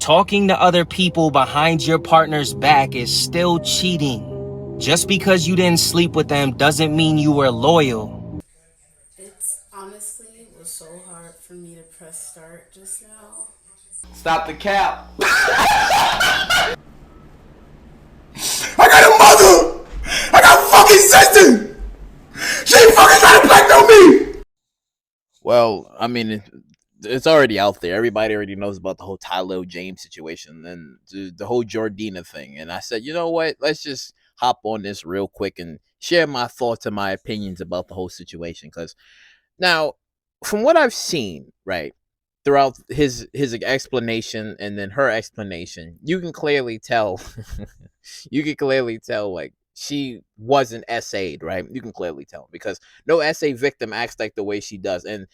Talking to other people behind your partner's back is still cheating. Just because you didn't sleep with them doesn't mean you were loyal. It's honestly was so hard for me to press start just now. Stop the cap. I got a mother! I got a fucking sister! She fucking trying to blackmail me! Well, I mean, it's already out there. Everybody already knows about the whole Tylil James situation and the whole Jourdina thing. And I said, you know what? Let's just hop on this real quick and share my thoughts and my opinions about the whole situation. Because now, from what I've seen, right, throughout his explanation and then her explanation, you can clearly tell, like, she wasn't SA'd, right? You can clearly tell because no SA victim acts like the way she does. And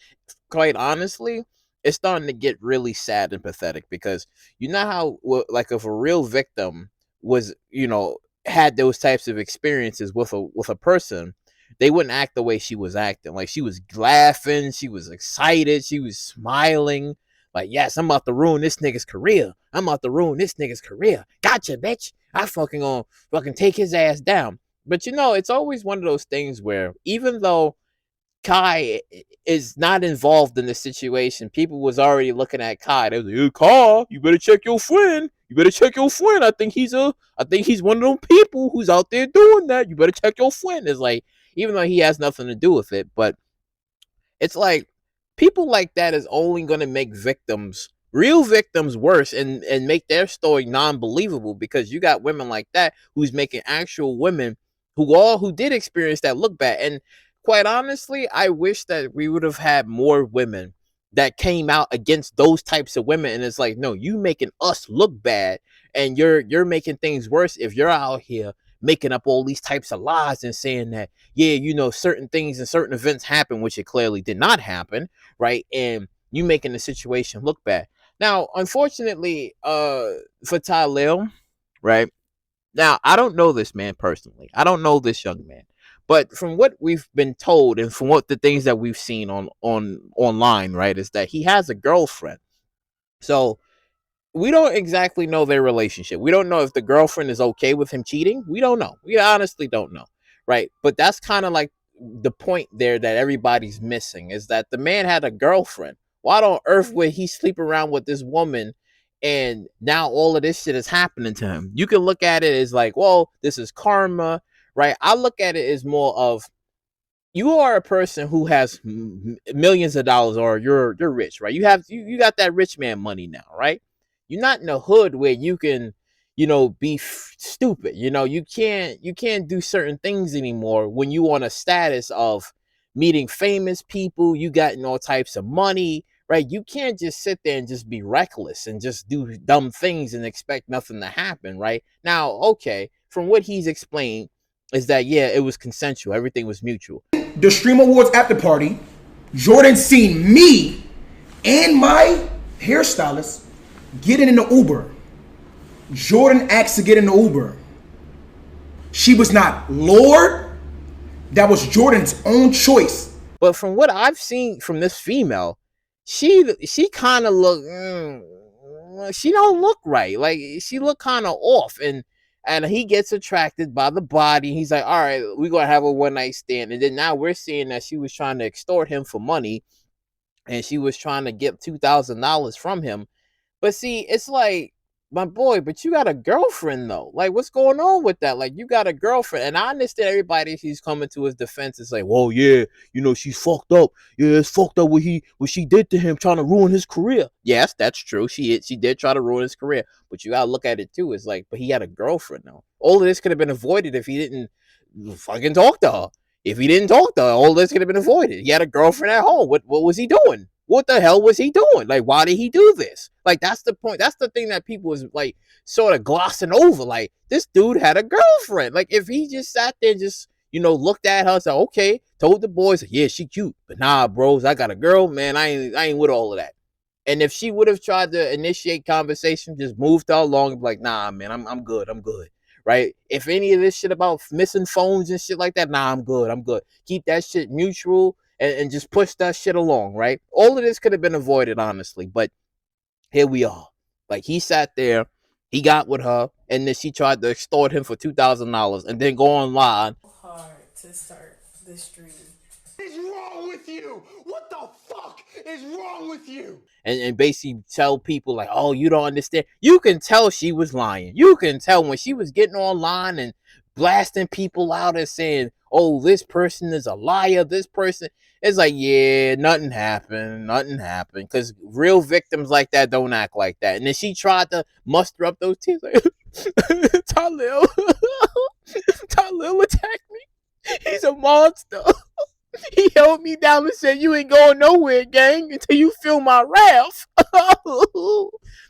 quite honestly, it's starting to get really sad and pathetic because you know how, like, if a real victim was, had those types of experiences with a person, they wouldn't act the way she was acting. Like, she was laughing, she was excited, she was smiling. Like, yes, I'm about to ruin this nigga's career. I'm about to ruin this nigga's career. Gotcha, bitch. I fucking gonna fucking take his ass down. But it's always one of those things where even though Kai is not involved in the situation, people was already looking at Kai. They was like, hey, Kai, you better check your friend. You better check your friend. I think he's one of them people who's out there doing that. You better check your friend. It's like, even though he has nothing to do with it, but it's like people like that is only going to make real victims worse and make their story non-believable because you got women like that who's making actual women who did experience that look bad. And quite honestly, I wish that we would have had more women that came out against those types of women. And it's like, no, you making us look bad and you're making things worse if you're out here making up all these types of lies and saying that, yeah, certain things and certain events happen, which it clearly did not happen, right? And you making the situation look bad. Now, unfortunately, for Tylil, right? Now, I don't know this man personally. I don't know this young man. But from what we've been told and from what the things that we've seen on online, right, is that he has a girlfriend. So we don't exactly know their relationship. We don't know if the girlfriend is okay with him cheating. We don't know. We honestly don't know, right? But that's kind of like the point there that everybody's missing is that the man had a girlfriend. Why on earth would he sleep around with this woman and now all of this shit is happening to him? You can look at it as like, well, this is karma, right? I look at it as more of, you are a person who has millions of dollars or you're rich, right? You got that rich man money now, right? You're not in a hood where you can, be stupid. You can't do certain things anymore when you on a status of meeting famous people, you got all types of money, right? You can't just sit there and just be reckless and just do dumb things and expect nothing to happen, right? Now, okay, from what he's explained is that, yeah, it was consensual. Everything was mutual. The Stream Awards after party, Jourdin seen me and my hairstylist getting in the Uber. Jourdin asked to get in the Uber. She was not lured. That was Jourdin's own choice. But from what I've seen from this female, she kind of look, she don't look right. Like, she look kind of off, and he gets attracted by the body. He's like, all right, we're gonna have a one night stand. And then now we're seeing that she was trying to extort him for money, and she was trying to get $2,000 from him. But see, it's like, my boy, but you got a girlfriend though. Like, what's going on with that? Like, you got a girlfriend, and I understand everybody. She's coming to his defense. It's like, well, yeah, she's fucked up. Yeah, it's fucked up what she did to him, trying to ruin his career. Yes, that's true. She did try to ruin his career, but you gotta look at it too. It's like, but he had a girlfriend though. All of this could have been avoided if he didn't fucking talk to her. If he didn't talk to her, all this could have been avoided. He had a girlfriend at home. What was he doing? What the hell was he doing? Like, why did he do this? Like, that's the point. That's the thing that people was like sort of glossing over. Like, this dude had a girlfriend. Like, if he just sat there and just, looked at her and said, okay, told the boys, yeah, she cute. But nah, bros, I got a girl, man. I ain't with all of that. And if she would have tried to initiate conversation, just moved her along and be like, nah, man, I'm good. I'm good. Right? If any of this shit about missing phones and shit like that, nah, I'm good. I'm good. Keep that shit mutual. And just push that shit along, right? All of this could have been avoided, honestly, but here we are. Like he sat there, he got with her, and then she tried to extort him for $2,000 and then go online. Hard to start this dream. What is wrong with you? What the fuck is wrong with you? And basically tell people like, oh, you don't understand. You can tell she was lying. You can tell when she was getting online and blasting people out and saying, oh, this person is a liar. This person is like, yeah, nothing happened. Nothing happened. Because real victims like that don't act like that. And then she tried to muster up those tears like, Tylil, Tylil attacked me. He's a monster. He held me down and said, you ain't going nowhere, gang, until you feel my wrath.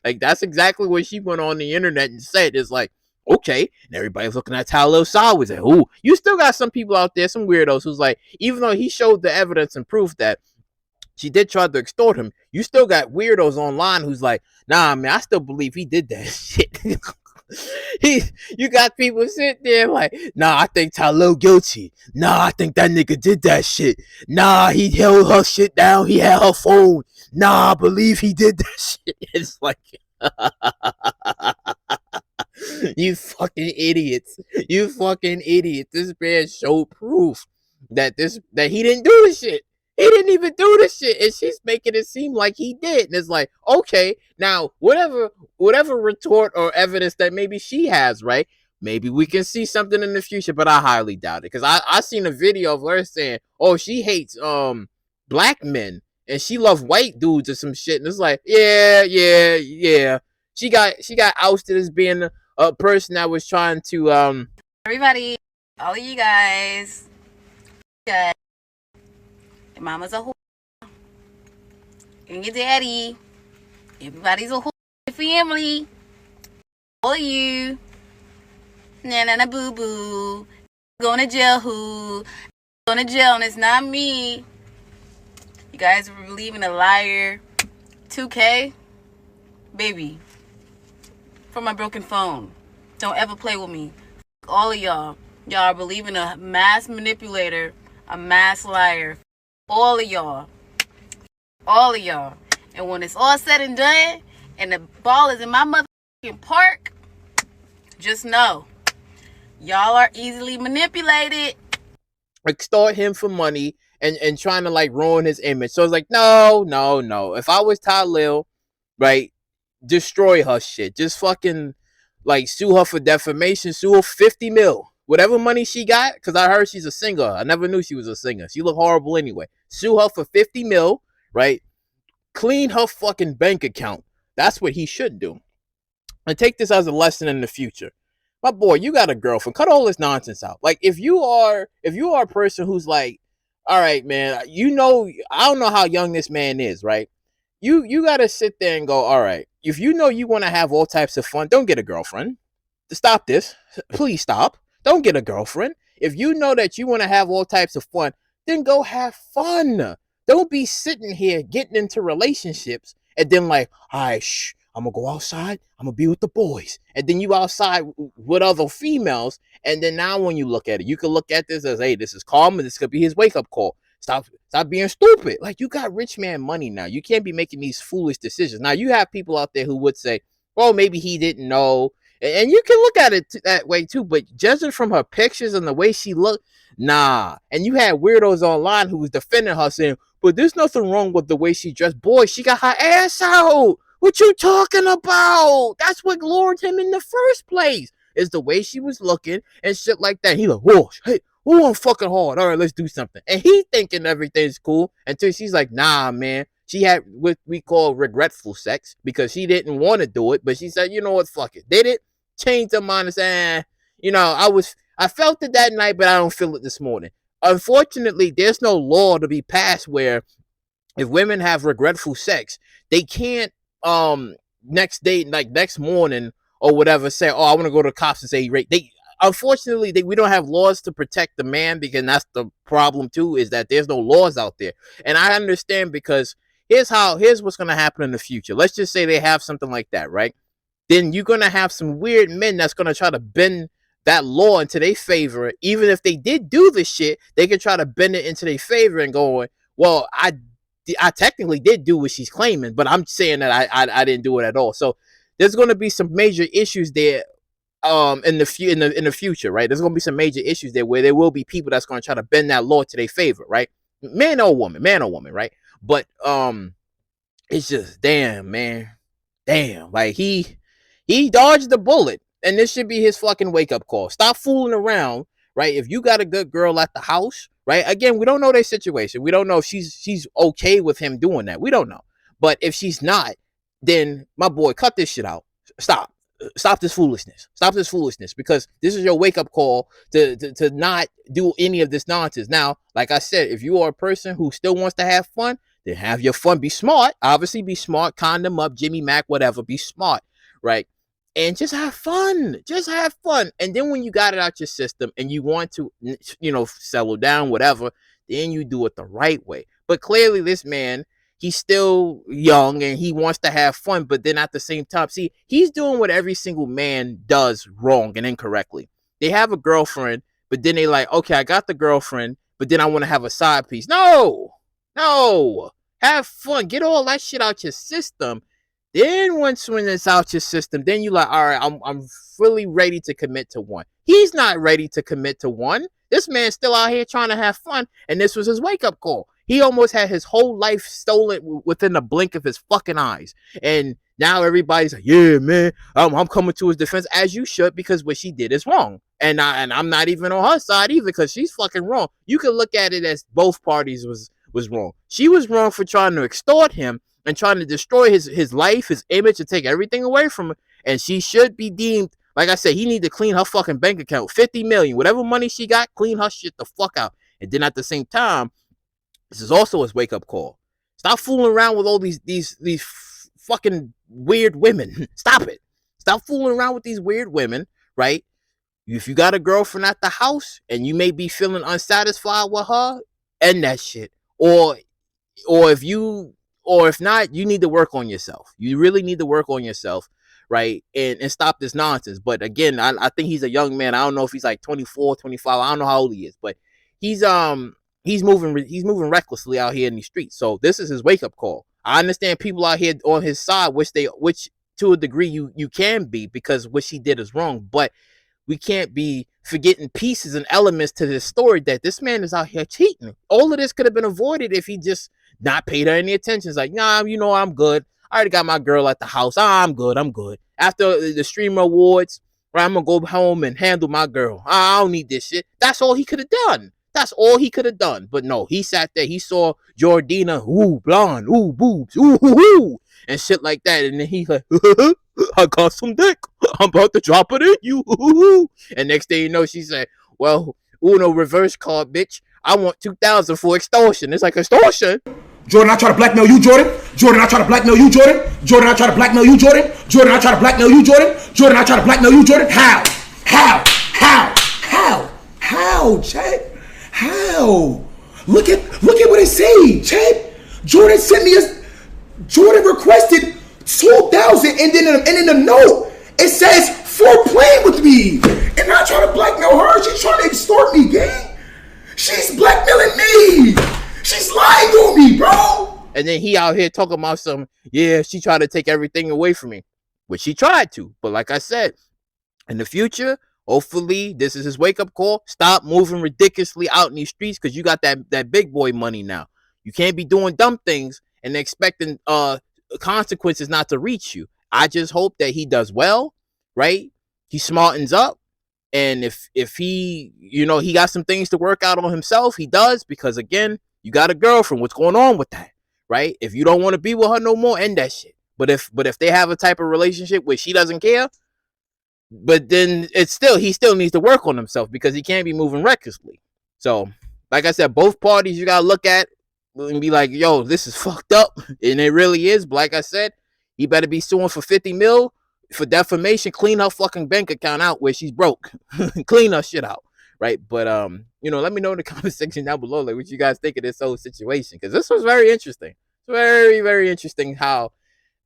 Like, that's exactly what she went on the internet and said. It's like, okay. And everybody's looking at Tylil sideways. Like, ooh, you still got some people out there, some weirdos, who's like, even though he showed the evidence and proof that she did try to extort him, you still got weirdos online who's like, nah, man, I still believe he did that shit. You got people sitting there like, nah, I think Tylil guilty. Nah, I think that nigga did that shit. Nah, he held her shit down. He had her phone. Nah, I believe he did that shit. It's like, you fucking idiots. You fucking idiots. This man showed proof that he didn't do the shit. He didn't even do the shit, and she's making it seem like he did. And it's like, okay, now whatever retort or evidence that maybe she has, right? Maybe we can see something in the future, but I highly doubt it. Because I seen a video of her saying, oh, she hates black men and she loves white dudes or some shit. And it's like, yeah. She got ousted as being a person that was trying to everybody, all of you guys, your mama's a whore, and your daddy, everybody's a whore, your family, all of you, na boo boo, going to jail, who going to jail, and it's not me. You guys were believing a liar. 2K, baby, from my broken phone. Don't ever play with me. All of y'all are believing a mass manipulator, a mass liar. All of y'all. And when it's all said and done, and the ball is in my motherfucking park, just know, y'all are easily manipulated. Extort him for money and trying to like ruin his image. So it's like, no. If I was Tylil, right, destroy her shit. Just fucking like sue her for defamation, sue her 50 mil. Whatever money she got, because I heard she's a singer. I never knew she was a singer. She looked horrible anyway. Sue her for 50 mil, right? Clean her fucking bank account. That's what he should do. And take this as a lesson in the future. My boy, you got a girlfriend. Cut all this nonsense out. Like, if you are a person who's like, all right, man, you know, I don't know how young this man is, right? You got to sit there and go, all right, if you know you want to have all types of fun, don't get a girlfriend. Stop this. Please stop. Don't get a girlfriend. If you know that you want to have all types of fun, then go have fun. Don't be sitting here getting into relationships and then like, all right, I'm going to go outside. I'm going to be with the boys. And then you outside with other females. And then now when you look at it, you can look at this as, hey, this is karma. This could be his wake-up call. Stop being stupid. Like, you got rich man money now. You can't be making these foolish decisions. Now, you have people out there who would say, well, maybe he didn't know. And you can look at it that way too. But judging from her pictures and the way she looked, nah. And you had weirdos online who was defending her saying, but there's nothing wrong with the way she dressed. Boy, she got her ass out. What you talking about? That's what lured him in the first place. Is the way she was looking and shit like that. He like, whoa, hey, I'm fucking hard. All right, let's do something. And he thinking everything's cool until she's like, nah, man. She had what we call regretful sex because she didn't want to do it, but she said, you know what, fuck it. Did it? Changed her mind and said, you know, I felt it that night, but I don't feel it this morning. Unfortunately, there's no law to be passed where if women have regretful sex, they can't next day, like next morning or whatever, say, oh, I want to go to the cops and say rape. Unfortunately, we don't have laws to protect the man, because that's the problem too, is that there's no laws out there. And I understand, because here's what's going to happen in the future. Let's just say they have something like that, right? Then you're going to have some weird men that's going to try to bend that law into their favor. Even if they did do this shit, they can try to bend it into their favor and go, well, I technically did do what she's claiming, but I'm saying that I didn't do it at all. So there's going to be some major issues there in the future, right? There's going to be some major issues there where there will be people that's going to try to bend that law to their favor, right? Man or woman, right? But it's just damn, man. Damn, like he dodged the bullet, and this should be his fucking wake up call. Stop fooling around, right? If you got a good girl at the house, right? Again, we don't know their situation. We don't know if she's okay with him doing that. We don't know. But if she's not, then my boy, cut this shit out. Stop. Stop this foolishness. Stop this foolishness, because this is your wake up call to not do any of this nonsense. Now, like I said, if you are a person who still wants to have fun, then have your fun. Be smart. Obviously, be smart. Condom up, Jimmy Mac, whatever. Be smart, right? And just have fun. Just have fun. And then when you got it out your system and you want to, settle down, whatever, then you do it the right way. But clearly, this man, he's still young and he wants to have fun. But then at the same time, see, he's doing what every single man does wrong and incorrectly. They have a girlfriend, but then they like, okay, I got the girlfriend, but then I want to have a side piece. No. Have fun. Get all that shit out your system. Then once when it's out your system, then you like, all right, I'm fully ready to commit to one. He's not ready to commit to one. This man's still out here trying to have fun, and this was his wake-up call. He almost had his whole life stolen within the blink of his fucking eyes. And now everybody's like, yeah, man, I'm coming to his defense, as you should, because what she did is wrong. And I'm not even on her side either, because she's fucking wrong. You can look at it as both parties was wrong. She was wrong for trying to extort him and trying to destroy his life, his image, and take everything away from him. And she should be deemed, like I said, he need to clean her fucking bank account. 50 million, whatever money she got, clean her shit the fuck out. And then at the same time, this is also his wake up call. Stop fooling around with all these fucking weird women. Stop it. Stop fooling around with these weird women, right? If you got a girlfriend at the house and you may be feeling unsatisfied with her, end that shit. Or if not, you need to work on yourself. You really need to work on yourself, right? And stop this nonsense. But again, I think he's a young man. I don't know if he's like 24, 25. I don't know how old he is, but he's moving recklessly out here in these streets. So this is his wake up call. I understand people out here on his side, which to a degree you can be, because what she did is wrong, but we can't be forgetting pieces and elements to this story that this man is out here cheating. All of this could have been avoided if he just not paid her any attention. It's like, nah, I'm good. I already got my girl at the house. I'm good. After the streamer awards, right, I'm going to go home and handle my girl. I don't need this shit. That's all he could have done. But no, he sat there. He saw Jourdina, ooh, blonde, ooh, boobs, ooh, and shit like that. And then he's like, I got some dick. I'm about to drop it in you. And next thing you know, she said, well, Uno reverse card, bitch. I want 2,000 for extortion. It's like, extortion? Jourdin, I try to blackmail you, Jourdin. Jourdin, I try to blackmail you, Jourdin. Jourdin, I try to blackmail you, Jourdin. Jourdin, I try to blackmail you, Jourdin. Jourdin, I try to blackmail you, Jourdin. How, Chad? How? Look at what it say, Chad. Jourdin sent me Jourdin requested 2,000, and then in the note it says for playing with me, and I try to blackmail her. She's trying to extort me, gang. She's blackmailing me. She's lying on me, bro. And then he out here talking about she tried to take everything away from me, which she tried to. But like I said, in the future, hopefully this is his wake up call. Stop moving ridiculously out in these streets, because you got that big boy money now. You can't be doing dumb things and expecting consequences not to reach you. I just hope that he does well, right? He smartens up. And if he, he got some things to work out on himself, he does, because again, you got a girlfriend. What's going on with that, right? If you don't want to be with her no more, end that shit. But if they have a type of relationship where she doesn't care, but then he still needs to work on himself, because he can't be moving recklessly. So, like I said, both parties you gotta look at and be like, yo, this is fucked up, and it really is. But like I said, he better be suing for 50 mil for defamation. Clean her fucking bank account out where she's broke. Clean her shit out, right? But let me know in the comment section down below, like, what you guys think of this whole situation, because this was very interesting. It's very, very interesting how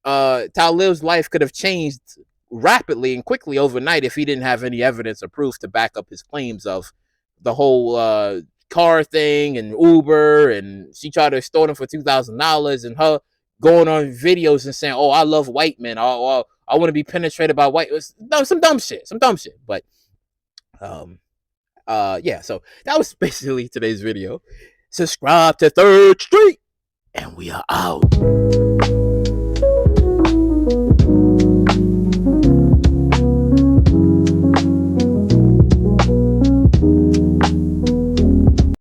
Tylil's life could have changed rapidly and quickly overnight if he didn't have any evidence or proof to back up his claims of the whole car thing and Uber, and she tried to extort him for $2,000, and her going on videos and saying, oh, I love white men, or I want to be penetrated by white. It was some dumb shit. But yeah. So that was basically today's video. Subscribe to Third Street, and we are out.